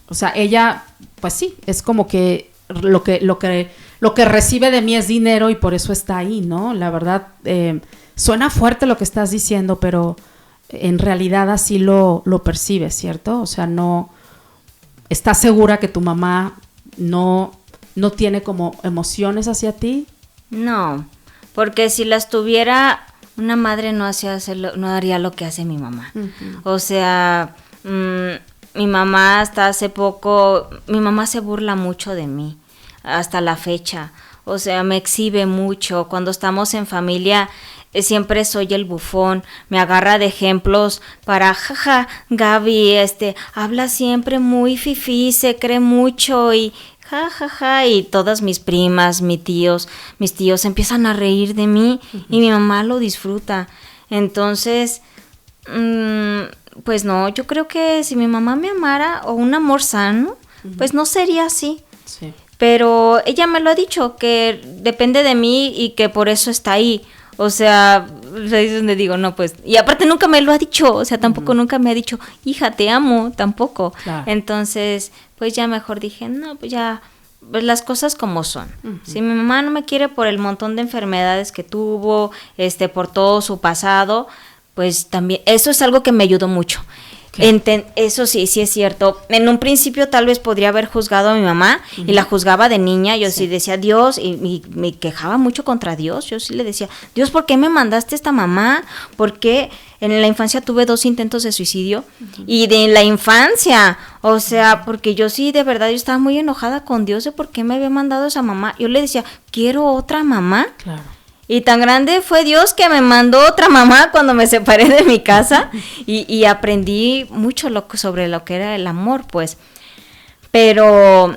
O sea, ella, pues sí, es como que lo que recibe de mí es dinero y por eso está ahí, ¿no? La verdad, suena fuerte lo que estás diciendo, pero en realidad así lo percibes, ¿cierto? O sea, no estás segura que tu mamá no tiene como emociones hacia ti. No, porque si las tuviera, una madre no haría lo que hace mi mamá. Uh-huh. O sea, mi mamá hasta hace poco, mi mamá se burla mucho de mí, hasta la fecha. O sea, me exhibe mucho. Cuando estamos en familia, siempre soy el bufón, me agarra de ejemplos para, jaja, Gaby, habla siempre muy fifí, se cree mucho y jajaja, y todas mis primas, mis tíos empiezan a reír de mí y mi mamá lo disfruta. Entonces, pues no, yo creo que si mi mamá me amara o un amor sano, pues no sería así. Sí. Pero ella me lo ha dicho, que depende de mí y que por eso está ahí. O sea, ahí es donde digo, no, pues, y aparte nunca me lo ha dicho, o sea, tampoco nunca me ha dicho, hija, te amo, tampoco. Claro. Entonces, pues ya mejor dije, no, pues ya, pues las cosas como son. Si mi mamá no me quiere por el montón de enfermedades que tuvo, por todo su pasado, pues también, eso es algo que me ayudó mucho. Eso sí es cierto. En un principio tal vez podría haber juzgado a mi mamá y la juzgaba de niña. Yo sí decía Dios y me quejaba mucho contra Dios. Yo sí le decía, Dios, ¿por qué me mandaste esta mamá? Porque en la infancia tuve 2 intentos de suicidio y de la infancia, o sea, porque yo sí de verdad yo estaba muy enojada con Dios de por qué me había mandado esa mamá. Yo le decía, quiero otra mamá. Claro. Y tan grande fue Dios que me mandó otra mamá cuando me separé de mi casa y aprendí mucho sobre lo que era el amor, pues. Pero,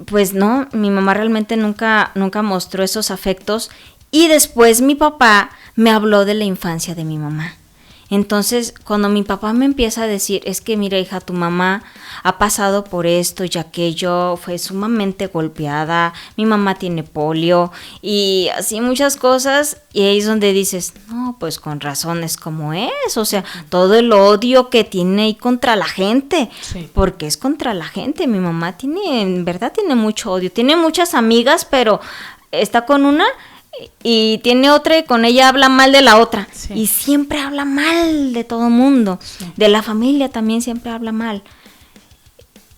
pues no, mi mamá realmente nunca mostró esos afectos. Y después mi papá me habló de la infancia de mi mamá. Entonces, cuando mi papá me empieza a decir, es que mira, hija, tu mamá ha pasado por esto y aquello, fue sumamente golpeada, mi mamá tiene polio y así muchas cosas, y ahí es donde dices, no, pues con razón es como es, o sea, todo el odio que tiene ahí contra la gente, porque es contra la gente. Mi mamá en verdad tiene mucho odio, tiene muchas amigas, pero está con una y tiene otra y con ella habla mal de la otra, y siempre habla mal de todo mundo, de la familia también siempre habla mal,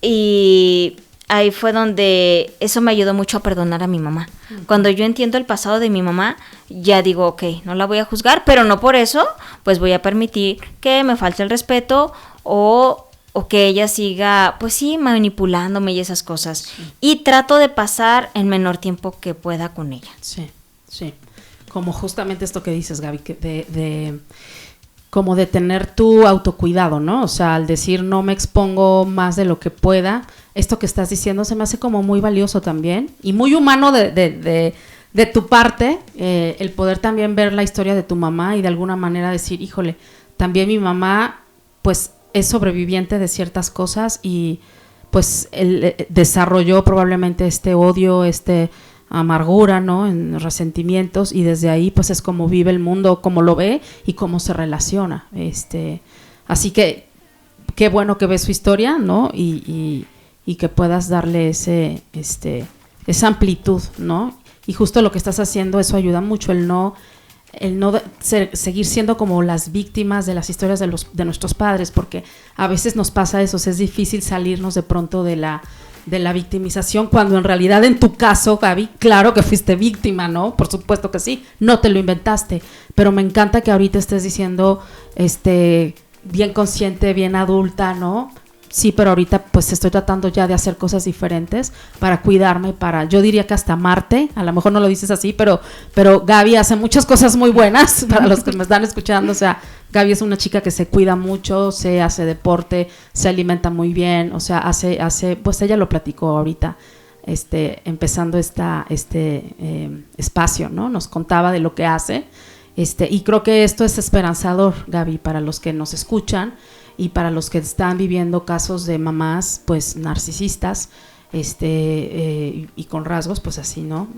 y ahí fue donde eso me ayudó mucho a perdonar a mi mamá. Cuando yo entiendo el pasado de mi mamá, ya digo, ok, no la voy a juzgar, pero no por eso pues voy a permitir que me falte el respeto o que ella siga, pues sí, manipulándome y esas cosas, y trato de pasar el menor tiempo que pueda con ella. Sí, como justamente esto que dices, Gaby, que como de tener tu autocuidado, ¿no? O sea, al decir no me expongo más de lo que pueda, esto que estás diciendo se me hace como muy valioso también y muy humano de tu parte, el poder también ver la historia de tu mamá y de alguna manera decir, híjole, también mi mamá pues es sobreviviente de ciertas cosas y pues él desarrolló probablemente este odio, amargura, ¿no? En resentimientos, y desde ahí pues es como vive el mundo, como lo ve y cómo se relaciona. Así que qué bueno que ves su historia, ¿no? Y que puedas darle esa amplitud, ¿no? Y justo lo que estás haciendo, eso ayuda mucho, el no seguir siendo como las víctimas de las historias de nuestros padres, porque a veces nos pasa eso, es difícil salirnos de pronto de la victimización, cuando en realidad en tu caso, Gaby, claro que fuiste víctima, ¿no? Por supuesto que sí, no te lo inventaste, pero me encanta que ahorita estés diciendo, bien consciente, bien adulta, ¿no? Sí, pero ahorita pues estoy tratando ya de hacer cosas diferentes para cuidarme, yo diría que hasta amarte, a lo mejor no lo dices así, pero Gaby hace muchas cosas muy buenas para los que me están escuchando. O sea, Gaby es una chica que se cuida mucho, se hace deporte, se alimenta muy bien, o sea, hace pues ella lo platicó ahorita, empezando espacio, ¿no? Nos contaba de lo que hace, y creo que esto es esperanzador, Gaby, para los que nos escuchan y para los que están viviendo casos de mamás pues narcisistas, y con rasgos pues así, ¿no?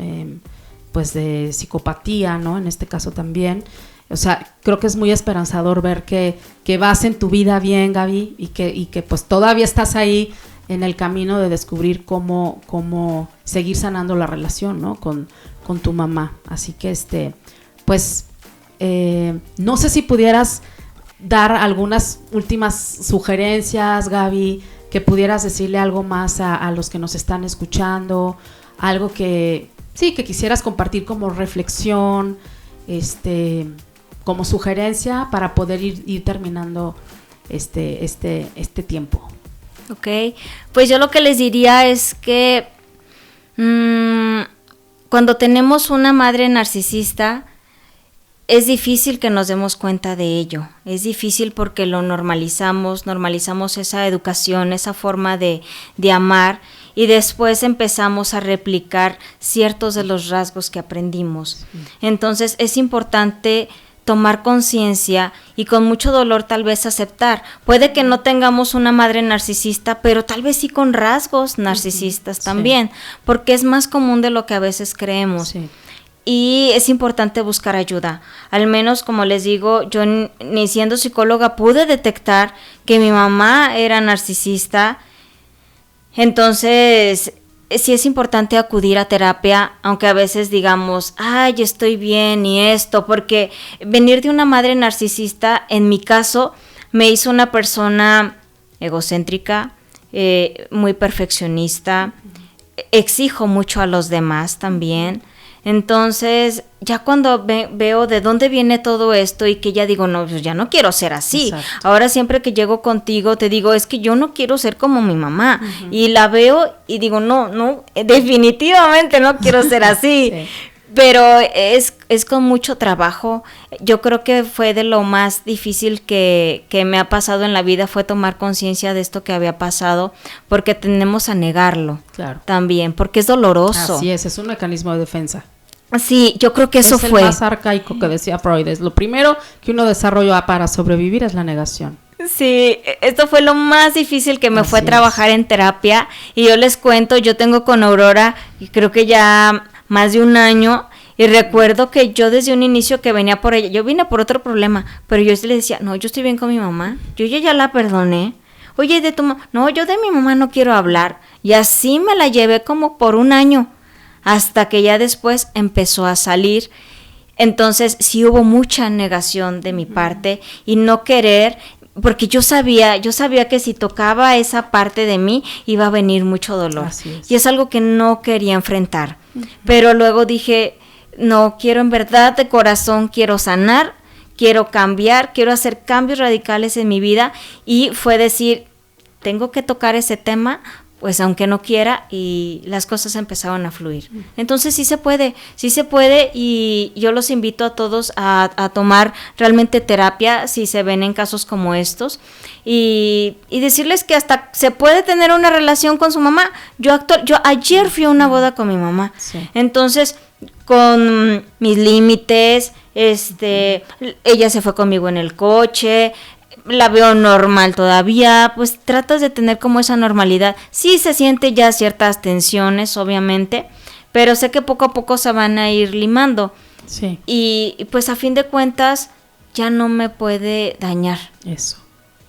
Pues de psicopatía, ¿no? En este caso también. O sea, creo que es muy esperanzador ver que vas en tu vida bien, Gaby, y que pues todavía estás ahí en el camino de descubrir cómo seguir sanando la relación, ¿no? Con tu mamá. Así que pues no sé si pudieras dar algunas últimas sugerencias, Gaby, que pudieras decirle algo más a los que nos están escuchando, algo que quisieras compartir como reflexión, como sugerencia para poder ir terminando este tiempo. Ok, pues yo lo que les diría es que cuando tenemos una madre narcisista, es difícil que nos demos cuenta de ello, es difícil porque lo normalizamos esa educación, esa forma de amar, y después empezamos a replicar ciertos de los rasgos que aprendimos. Entonces es importante tomar conciencia y con mucho dolor tal vez aceptar. Puede que no tengamos una madre narcisista, pero tal vez sí con rasgos narcisistas también, porque es más común de lo que a veces creemos. Sí. y es importante buscar ayuda. Al menos, como les digo, yo ni siendo psicóloga pude detectar que mi mamá era narcisista. Entonces, sí es importante acudir a terapia, aunque a veces digamos, ay, estoy bien y esto, porque venir de una madre narcisista, en mi caso, me hizo una persona egocéntrica, muy perfeccionista, exijo mucho a los demás también. Entonces, ya cuando veo de dónde viene todo esto y que ya digo, no, pues ya no quiero ser así. Exacto. Ahora siempre que llego contigo te digo, es que yo no quiero ser como mi mamá. Uh-huh. Y la veo y digo, no, definitivamente no quiero ser así. Sí. Pero es con mucho trabajo. Yo creo que fue de lo más difícil que me ha pasado en la vida, fue tomar conciencia de esto que había pasado, porque tendemos a negarlo. Claro. También, porque es doloroso. Así es un mecanismo de defensa. Sí, yo creo que eso fue. Es el más arcaico que decía Freud. Es lo primero que uno desarrolla para sobrevivir es la negación. Sí, esto fue lo más difícil que me fue trabajar en terapia. Y yo les cuento, yo tengo con Aurora, y creo que ya más de un año, y recuerdo que yo desde un inicio que venía por ella, yo vine por otro problema, pero yo le decía, no, yo estoy bien con mi mamá, yo ya la perdoné. Oye, de tu mamá, no, yo de mi mamá no quiero hablar. Y así me la llevé como por un año, hasta que ya después empezó a salir. Entonces sí hubo mucha negación de mi parte y no querer, porque yo sabía que si tocaba esa parte de mí iba a venir mucho dolor. Así es. Y es algo que no quería enfrentar. Uh-huh. Pero luego dije, no, quiero en verdad de corazón, quiero sanar, quiero cambiar, quiero hacer cambios radicales en mi vida, y fue decir, tengo que tocar ese tema, pues aunque no quiera, y las cosas empezaron a fluir. Entonces sí se puede, y yo los invito a todos a tomar realmente terapia si se ven en casos como estos, y decirles que hasta se puede tener una relación con su mamá. Yo ayer fui a una boda con mi mamá, sí. Entonces con mis límites, ella se fue conmigo en el coche, la veo normal todavía, pues tratas de tener como esa normalidad. Sí se siente ya ciertas tensiones, obviamente, pero sé que poco a poco se van a ir limando. Sí. Y pues a fin de cuentas ya no me puede dañar. Eso.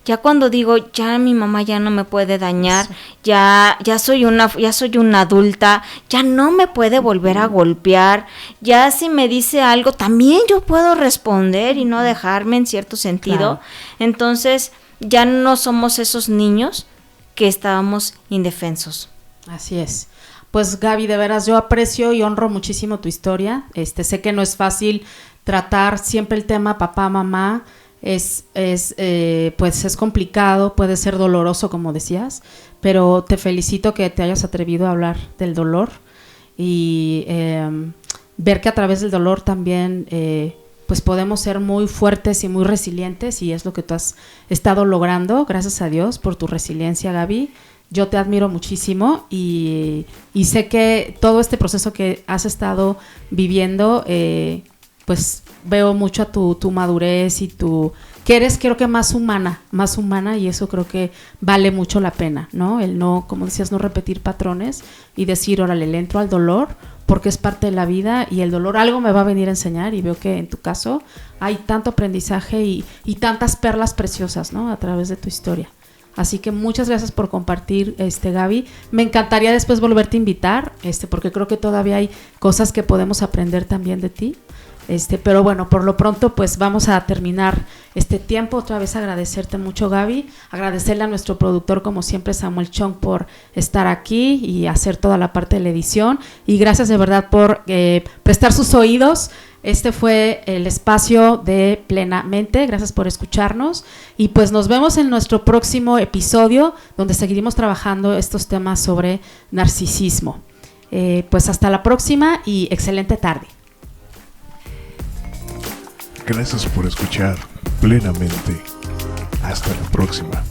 Ya cuando digo, ya mi mamá ya no me puede dañar, ya soy una adulta, ya no me puede volver a golpear, ya si me dice algo, también yo puedo responder y no dejarme en cierto sentido. Claro. Entonces, ya no somos esos niños que estábamos indefensos. Así es. Pues Gaby, de veras, yo aprecio y honro muchísimo tu historia. Sé que no es fácil tratar siempre el tema papá, mamá. Pues es complicado, puede ser doloroso, como decías, pero te felicito que te hayas atrevido a hablar del dolor y ver que a través del dolor también pues podemos ser muy fuertes y muy resilientes, y es lo que tú has estado logrando, gracias a Dios por tu resiliencia, Gaby. Yo te admiro muchísimo y sé que todo este proceso que has estado viviendo, pues veo mucho a tu madurez y que eres, creo que más humana, y eso creo que vale mucho la pena, ¿no? El no, como decías, no repetir patrones y decir, órale, le entro al dolor porque es parte de la vida y el dolor algo me va a venir a enseñar, y veo que en tu caso hay tanto aprendizaje y tantas perlas preciosas, ¿no? A través de tu historia. Así que muchas gracias por compartir, Gaby. Me encantaría después volverte a invitar, porque creo que todavía hay cosas que podemos aprender también de ti. Pero bueno, por lo pronto pues vamos a terminar este tiempo. Otra vez agradecerte mucho, Gaby, agradecerle a nuestro productor como siempre, Samuel Chong, por estar aquí y hacer toda la parte de la edición, y gracias de verdad por prestar sus oídos. Este fue el espacio de Plenamente, gracias por escucharnos, y pues nos vemos en nuestro próximo episodio, donde seguiremos trabajando estos temas sobre narcisismo. Pues hasta la próxima y excelente tarde. Gracias por escuchar Plenamente. Hasta la próxima.